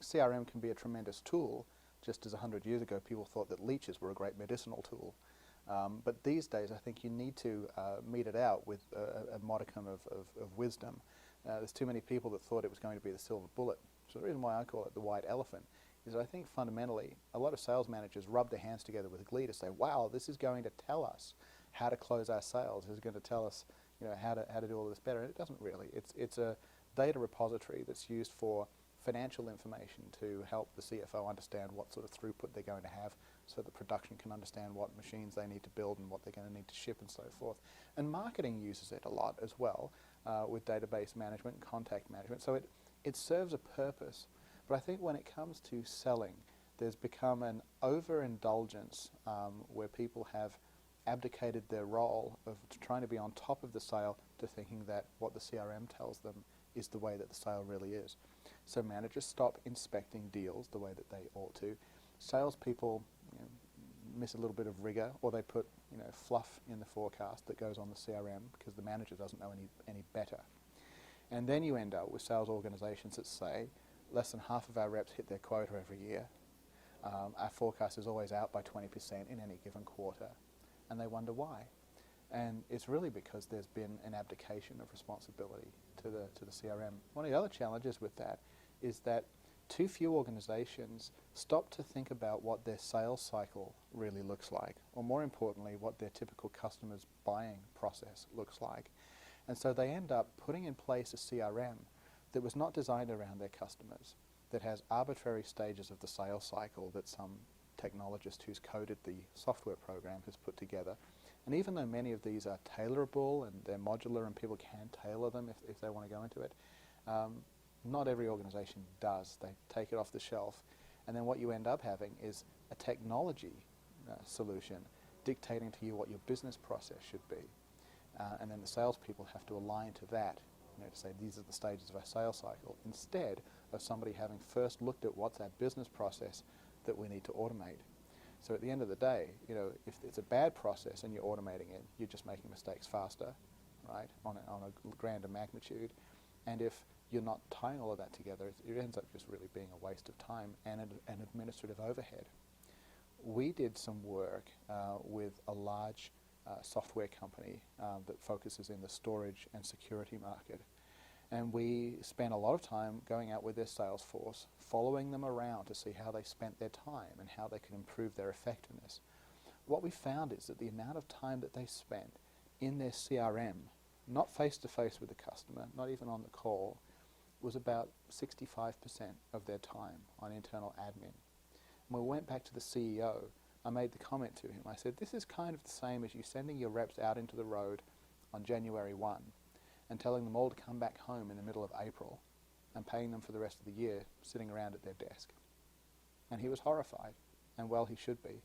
CRM can be a tremendous tool, just as 100 years ago people thought that leeches were a great medicinal tool. But these days I think you need to meet it out with a modicum of wisdom. There's too many people that thought it was going to be the silver bullet. So the reason why I call it the white elephant is I think fundamentally a lot of sales managers rub their hands together with glee to say, wow, this is going to tell us how to close our sales. This is going to tell us, you know, how to do all this better. And it doesn't really. It's a data repository that's used for financial information to help the CFO understand what sort of throughput they're going to have, so that production can understand what machines they need to build and what they're going to need to ship and so forth. And marketing uses it a lot as well with database management and contact management. So it serves a purpose. But I think when it comes to selling, there's become an overindulgence where people have abdicated their role of trying to be on top of the sale to thinking that what the CRM tells them is the way that the sale really is. So managers stop inspecting deals the way that they ought to. Salespeople, you know, miss a little bit of rigor, or they put, you know, fluff in the forecast that goes on the CRM because the manager doesn't know any better. And then you end up with sales organizations that say less than half of our reps hit their quota every year. Our forecast is always out by 20% in any given quarter, and they wonder why. And it's really because there's been an abdication of responsibility to the CRM. One of the other challenges with that is that too few organizations stop to think about what their sales cycle really looks like, or more importantly, what their typical customer's buying process looks like. And so they end up putting in place a CRM that was not designed around their customers, that has arbitrary stages of the sales cycle that some technologist who's coded the software program has put together. And even though many of these are tailorable and they're modular and people can tailor them if they want to go into it, not every organization does. They take it off the shelf, and then what you end up having is a technology solution dictating to you what your business process should be. And then the salespeople have to align to that, you know, to say these are the stages of our sales cycle, instead of somebody having first looked at what's our business process that we need to automate. So at the end of the day, you know, if it's a bad process and you're automating it, you're just making mistakes faster, right, on a grander magnitude. And if you're not tying all of that together, it ends up just really being a waste of time and an administrative overhead. We did some work with a large software company that focuses in the storage and security market. And we spent a lot of time going out with their sales force, following them around to see how they spent their time and how they could improve their effectiveness. What we found is that the amount of time that they spent in their CRM, not face-to-face with the customer, not even on the call, was about 65% of their time on internal admin. When we went back to the CEO, I made the comment to him. I said, this is kind of the same as you sending your reps out into the road on January 1 and telling them all to come back home in the middle of April and paying them for the rest of the year sitting around at their desk. And he was horrified, and well, he should be.